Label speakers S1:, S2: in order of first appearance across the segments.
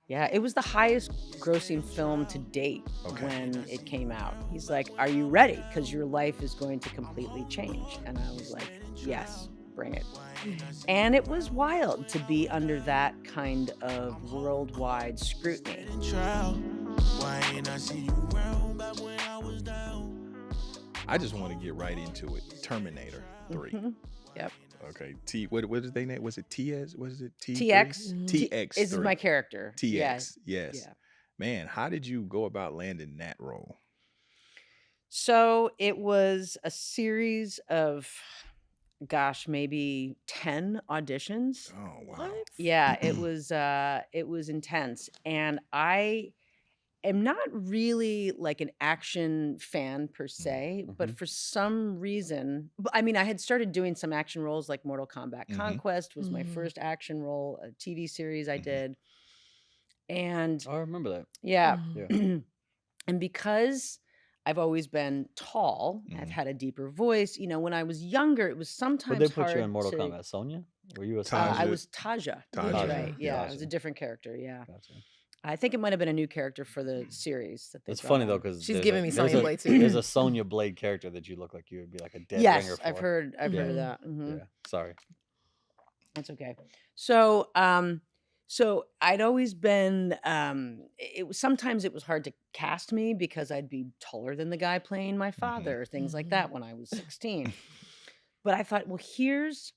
S1: Yeah, it was the highest grossing film to date
S2: Okay.
S1: when it came out. He's like, "Are you ready? Because your life is going to completely change." And I was like, "Yes, bring it." And it was wild to be under that kind of worldwide scrutiny.
S2: I just want to get right into it. Terminator 3.
S1: Mhm. Yep.
S2: Okay. What did they name? Was it TS? Was it T3?
S1: TX is my
S2: TX3.
S1: character. Yeah.
S2: TX. Yes.
S1: Yeah.
S2: Man, how did you go about landing that role?
S1: So it was a series of, gosh, maybe 10 auditions.
S2: Oh, wow.
S3: What?
S1: Yeah, it was intense. And I am not really like an action fan per se, but
S4: Mhm.
S1: for some reason, I mean, I had started doing some action roles like Mortal Kombat
S2: Mhm.
S1: Conquest was my
S3: Mhm.
S1: first action role, a TV series I
S2: Mhm.
S1: did. And
S4: Oh, I remember that.
S1: yeah,
S4: Yeah.
S1: and because I've always been tall, I've
S2: Mhm.
S1: had a deeper voice. You know, when I was younger, it was
S4: What they
S1: sometimes
S4: put you in
S1: hard
S4: Mortal
S1: to.
S4: Kombat? Sonya? Were you a
S2: Taja.
S4: Sonya?
S1: I was Taja. That's
S2: Taja.
S1: right. Yeah, I was a
S4: Gotcha.
S1: different character. Yeah,
S4: Gotcha.
S1: I think it might have been a new character for the series that they
S4: It's
S1: brought
S4: funny though
S1: on.
S4: because
S3: She's giving me Sonya Blade
S4: there's
S3: too.
S4: a Sonya Blade character that you look like you would be like a dead
S1: Yes,
S4: ringer
S1: I've
S4: for.
S1: heard. I've heard of
S4: Yeah.
S1: that. Mhm.
S4: Yeah. Sorry.
S1: That's okay. So, so I'd always been. It was sometimes it was hard to cast me because I'd be taller than the guy playing my father, or things like that when I was 16. But I thought, well, here's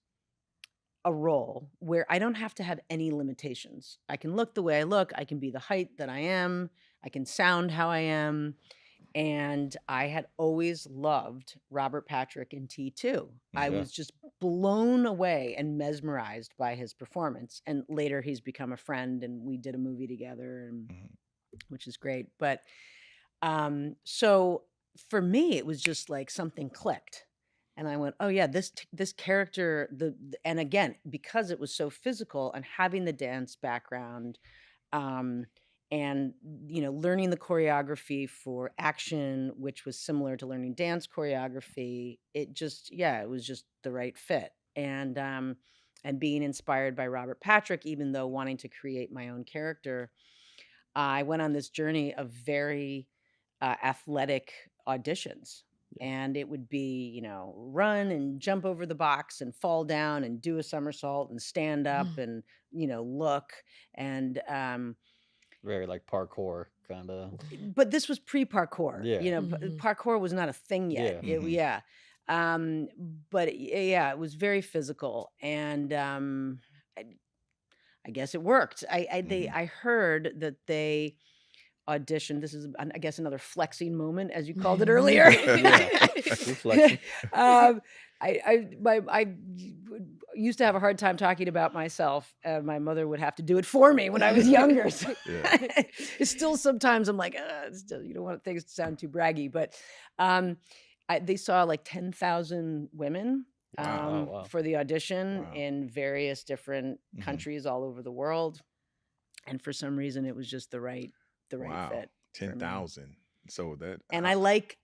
S1: a role where I don't have to have any limitations. I can look the way I look. I can be the height that I am. I can sound how I am. And I had always loved Robert Patrick in T2. I
S4: Yeah.
S1: was just blown away and mesmerized by his performance. And later he's become a friend and we did a movie together, and
S2: Mhm.
S1: which is great. But so for me, it was just like something clicked. And I went, oh yeah, this character, and again, because it was so physical and having the dance background, um, and learning the choreography for action, which was similar to learning dance choreography, it was just the right fit. And being inspired by Robert Patrick, even though wanting to create my own character, I went on this journey of very athletic auditions. And it would be, run and jump over the box and fall down and do a somersault and stand up and, look. And,
S4: Very like parkour kind of.
S1: but this was pre-parkour.
S4: Yeah.
S1: Parkour was not a thing yet.
S4: Yeah.
S2: Mhm.
S1: Yeah. But yeah, it was very physical. And I guess it worked. I heard that they auditioned. This is, I guess, another flexing moment, as you called it earlier.
S4: Yeah. Keep flexing.
S1: I used to have a hard time talking about myself. My mother would have to do it for me when I was younger. So
S2: Yeah.
S1: it's still sometimes I'm like, still, you don't want things to sound too braggy, but they saw like 10,000 women
S2: Wow.
S4: Wow.
S1: for the audition
S2: Wow.
S1: in various different
S2: Mhm.
S1: countries all over the world. And for some reason, it was just the right
S2: Wow.
S1: fit. for me.
S2: 10,000. So that.
S1: And I like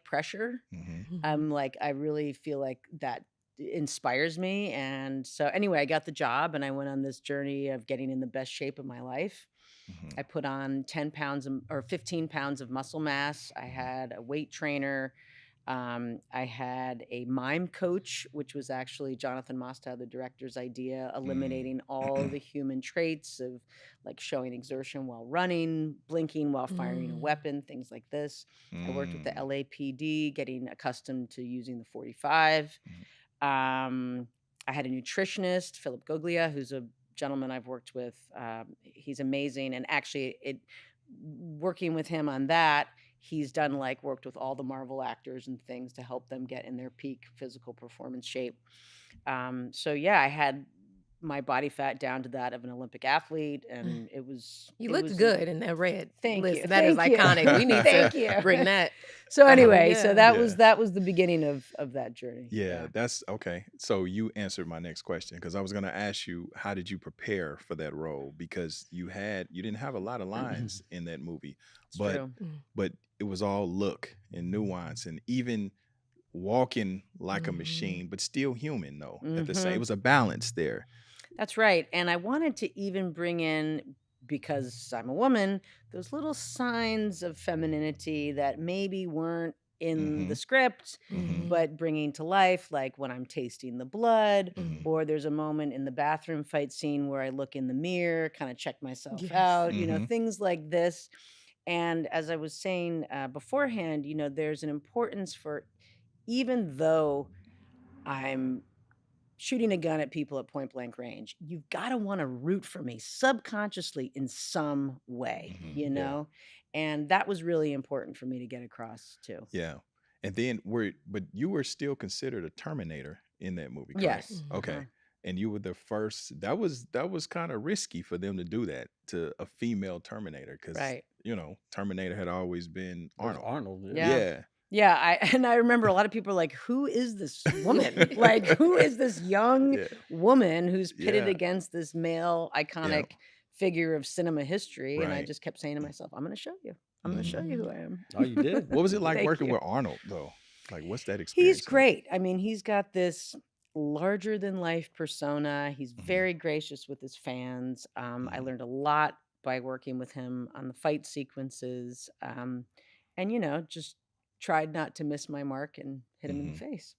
S1: pressure.
S2: Mhm.
S1: I'm like, I really feel like that inspires me. And so anyway, I got the job and I went on this journey of getting in the best shape of my life.
S2: Mhm.
S1: I put on 10 pounds or 15 pounds of muscle mass. I had a weight trainer. I had a mime coach, which was actually Jonathan Mostow, the director's idea, eliminating all the human traits of like showing exertion while running, blinking while firing a weapon, things like this. I worked with the
S2: Mm.
S1: LAPD, getting accustomed to using the 45. I had a nutritionist, Philip Goglia, who's a gentleman I've worked with. He's amazing. And actually, working with him on that, he's worked with all the Marvel actors and things to help them get in their peak physical performance shape. So yeah, I had my body fat down to that of an Olympic athlete, and it was.
S3: You
S1: it
S3: looked
S1: was-
S3: good in that red.
S1: Thank you.
S3: Listen, that is
S1: Thank you.
S3: iconic. We need
S1: Thank
S3: to
S1: you.
S3: bring that.
S1: So anyway,
S3: Yeah.
S1: so that
S2: Yeah.
S1: was the beginning of that journey.
S2: Yeah, that's okay. So you answered my next question because I was going to ask you, how did you prepare for that role? Because you didn't have a lot of lines in that movie,
S1: It's
S2: but
S1: true.
S2: but it was all look and nuance and even walking like a machine, but still human though. At the same, it was a balance there.
S1: That's right. And I wanted to even bring in because I'm a woman, those little signs of femininity that maybe weren't in the
S2: Mm-hmm.
S1: script,
S2: Mm-hmm.
S1: but bringing to life, like when I'm tasting the blood,
S2: Mm-hmm.
S1: or there's a moment in the bathroom fight scene where I look in the mirror, kind of check myself
S3: Yes.
S1: out,
S2: Mm-hmm.
S1: things like this. And as I was saying beforehand, there's an importance for, even though I'm shooting a gun at people at point blank range, you've got to want to root for me subconsciously in some way,
S2: Mm-hmm.
S1: you
S2: Yeah.
S1: know? And that was really important for me to get across too.
S2: Yeah. And then but you were still considered a Terminator in that movie, correct?
S1: Yes.
S2: Okay.
S1: Uh-huh.
S2: And you were the first. That was kind of risky for them to do that to a female Terminator, because
S1: Right.
S2: Terminator had always been
S4: It was
S2: Arnold.
S4: Arnold.
S1: Yeah.
S2: Yeah.
S1: Yeah, I remember a lot of people are like, "Who is this woman? Like, who is this young
S2: Yeah.
S1: woman who's pitted
S2: Yeah.
S1: against this male
S2: Yeah.
S1: iconic figure of cinema history?" And I
S2: Right.
S1: just kept saying to myself, "I'm going to show you. I'm going to show you who I am."
S4: Oh, you did.
S2: What was it like
S1: Thank
S2: working
S1: you.
S2: with Arnold though? Like, what's that
S1: He's
S2: experience like?
S1: great. I mean, he's got this larger than life persona. He's
S2: Mhm.
S1: very gracious with his fans. I
S2: Mhm.
S1: learned a lot by working with him on the fight sequences. And just tried not to miss my mark and hit him in the
S2: Mhm.
S1: face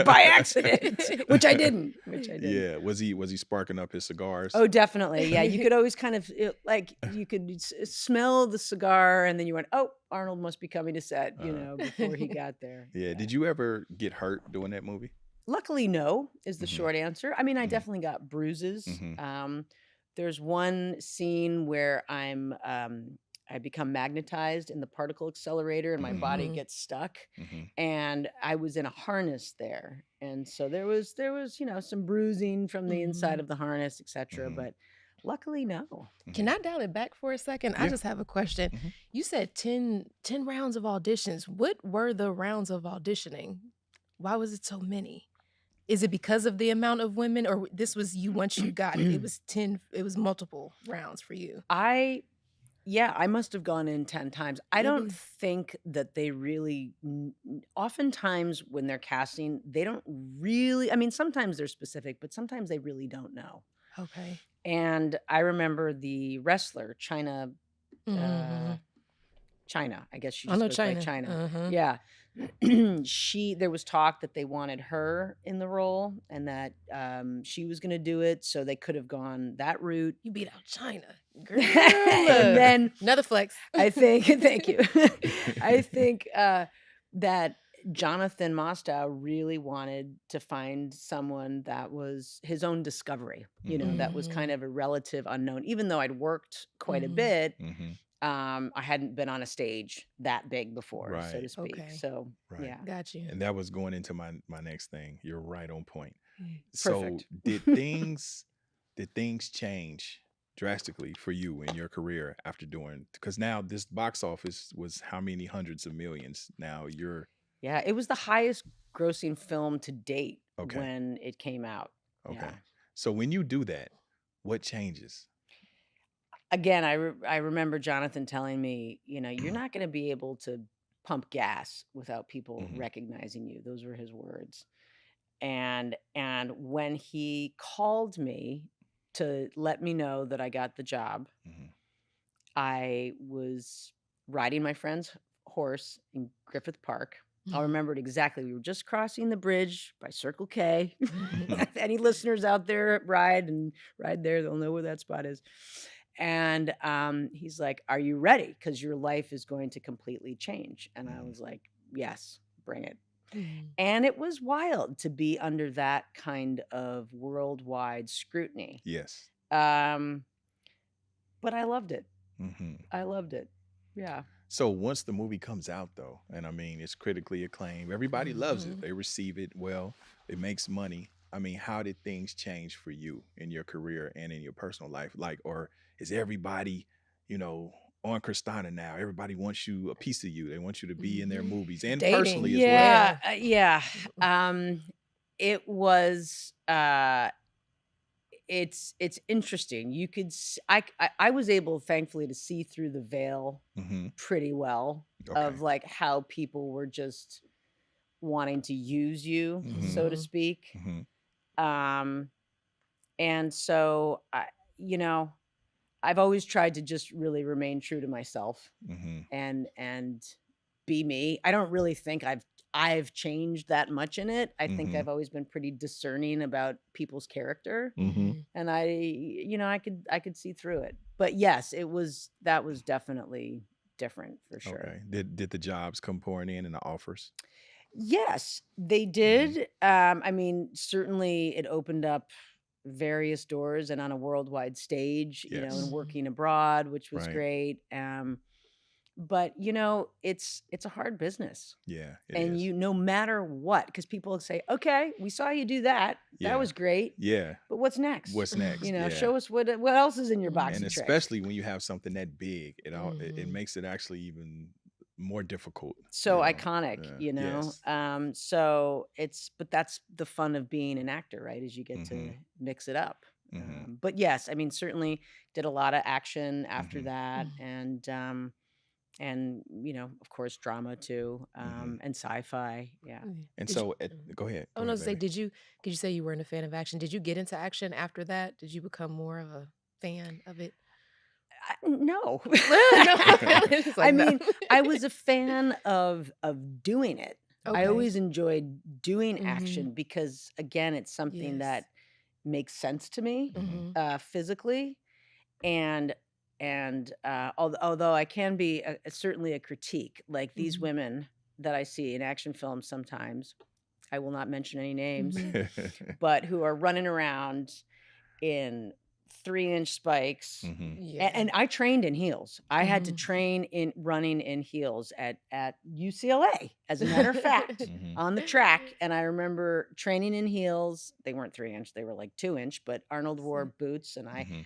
S1: by accident, which I didn't.
S2: Yeah. Was he sparking up his cigars?
S1: Oh, definitely. Yeah, you could always kind of you could smell the cigar, and then you went, "Oh, Arnold must be coming to set," before he got there.
S2: Yeah.
S1: Yeah.
S2: Did you ever get hurt doing that movie?
S1: Luckily, no, is the
S2: Mhm.
S1: short answer. I mean, I
S2: Mhm.
S1: definitely got bruises.
S2: Mhm.
S1: There's one scene where I become magnetized in the particle accelerator and my body
S2: Mhm.
S1: gets stuck,
S2: Mhm.
S1: and I was in a harness there. And so there was some bruising from the inside of the harness, etc.
S2: Mhm.
S1: But luckily, no.
S3: Can
S2: Mhm.
S3: I dial it back for a second? I
S2: Yeah.
S3: just have a question.
S2: Mhm.
S3: You said 10 rounds of auditions. What were the rounds of auditioning? Why was it so many? Is it because of the amount of women, or this was you once you got it? It was 10, it was multiple rounds for you.
S1: I must have gone in 10 times. I don't
S3: Really?
S1: think that they really oftentimes when they're casting, they don't really, I mean, sometimes they're specific, but sometimes they really don't know.
S3: Okay.
S1: And I remember the wrestler, China,
S3: Mhm.
S1: I guess she
S3: I
S1: just
S3: know
S1: goes by
S3: China.
S1: China.
S3: Uh-huh.
S1: Yeah. There was talk that they wanted her in the role and that she was going to do it. So they could have gone that route.
S3: You beat out China. Girl.
S1: And then
S3: Another flex.
S1: I think, thank you. I think that Jonathan Mostow really wanted to find someone that was his own discovery, that was kind
S3: Mhm.
S1: of a relative unknown. Even though I'd worked quite a
S3: Mhm.
S1: bit,
S2: Mhm.
S1: I hadn't been on a stage that big before, so to
S2: Right.
S1: speak.
S3: Okay.
S1: So,
S2: Right.
S1: yeah,
S3: Got you.
S2: And that was going into my next thing. You're right on point.
S3: Mm.
S2: So
S1: perfect.
S2: did things change drastically for you in your career after doing, because now this box office was how many hundreds of millions? Now you're
S1: Yeah, it was the highest grossing film to date
S2: okay.
S1: when it came out.
S2: Okay.
S1: Yeah.
S2: So when you do that, what changes?
S1: Again, I remember Jonathan telling me, you're not going to be able to pump gas without people
S2: Mhm.
S1: recognizing you. Those were his words. And when he called me to let me know that I got the job,
S2: Mhm.
S1: I was riding my friend's horse in Griffith Park. I'll remember it exactly. We were just crossing the bridge by Circle K. If any listeners out there ride there, they'll know where that spot is. And he's like, "Are you ready? Because your life is going to completely change." And I
S2: Mhm.
S1: was like, "Yes, bring it."
S3: Mm.
S1: And it was wild to be under that kind of worldwide scrutiny.
S2: Yes.
S1: But I loved it.
S2: Mhm.
S1: I loved it. Yeah.
S2: So once the movie comes out though, and I mean it's critically acclaimed, everybody loves it.
S3: Mhm.
S2: They receive it well. It makes money. I mean, how did things change for you in your career and in your personal life? Like, or is everybody, you know, on Kristanna now? Everybody wants you, a piece of you. They want you to be in their
S3: Mhm.
S2: movies and
S3: Dating.
S2: personally as well.
S1: Yeah. It was it's interesting. You could I was able, thankfully, to see through the veil
S2: Hmm.
S1: pretty well
S2: Okay.
S1: of like how people were just wanting to use you, so to
S3: Mhm.
S1: speak.
S2: Hmm.
S1: Um and so I you know I've always tried to just really remain true to myself
S2: Mm-hmm.
S1: and be me. I don't really think I've changed that much in it. I think
S2: Mm-hmm.
S1: I've always been pretty discerning about people's character,
S2: Mm-hmm.
S1: and I could see through it. But yes, that was definitely different for sure.
S2: Okay. Did the jobs come pouring in and the offers?
S1: Yes, they
S2: Mm-hmm.
S1: did. I mean, certainly it opened up various doors and on a worldwide stage, and
S2: Yes.
S1: working abroad, which was
S2: Right.
S1: great. But it's a hard business.
S2: Yeah, it
S1: And
S2: is.
S1: no matter what, because people say, okay, we saw you do that.
S2: Yeah.
S1: That was great.
S2: Yeah.
S1: But what's next?
S2: What's next? Yeah.
S1: Show us what else is in your box
S2: And
S1: of tricks.
S2: especially when you have something that big, it makes it actually even more difficult.
S1: So iconic,
S2: Yes.
S1: but that's the fun of being an actor, right? Is you get to mix it up.
S2: Mhm.
S1: But yes, I mean, certainly did a lot of action after
S2: Mhm.
S1: that, and of course, drama too, and sci-fi. Yeah.
S2: And
S3: Did
S2: so, go ahead.
S3: Oh
S2: Go
S3: no,
S2: ahead,
S3: say,
S2: baby.
S3: could you say you weren't a fan of action? Did you get into action after that? Did you become more of a fan of it?
S1: No.
S3: It's
S1: I
S3: like, no.
S1: mean, I was a fan of doing it. I
S3: Okay.
S1: always enjoyed doing
S3: Mhm.
S1: action because, again, it's something
S3: Yes.
S1: that makes sense to me
S3: Mhm.
S1: physically, and although I can be certainly a critique, like these
S3: Mhm.
S1: women that I see in action films sometimes, I will not mention any names,
S3: Mhm.
S1: but who are running around in 3-inch spikes.
S2: Mhm.
S3: Yeah.
S1: And I trained in heels. I had to
S3: Mhm.
S1: train in running in heels at UCLA, as a matter of fact,
S2: Mhm.
S1: on the track. And I remember training in heels. They weren't 3-inch; they were like 2-inch. But Arnold wore boots, and
S2: Mhm.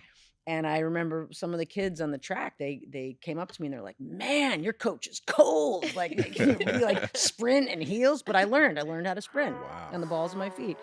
S1: I remember some of the kids on the track. They came up to me and they're like, "Man, your coach is cold. Like, can you really like sprint in heels?" But I learned. I learned how to sprint
S2: Wow.
S1: on the balls of my feet.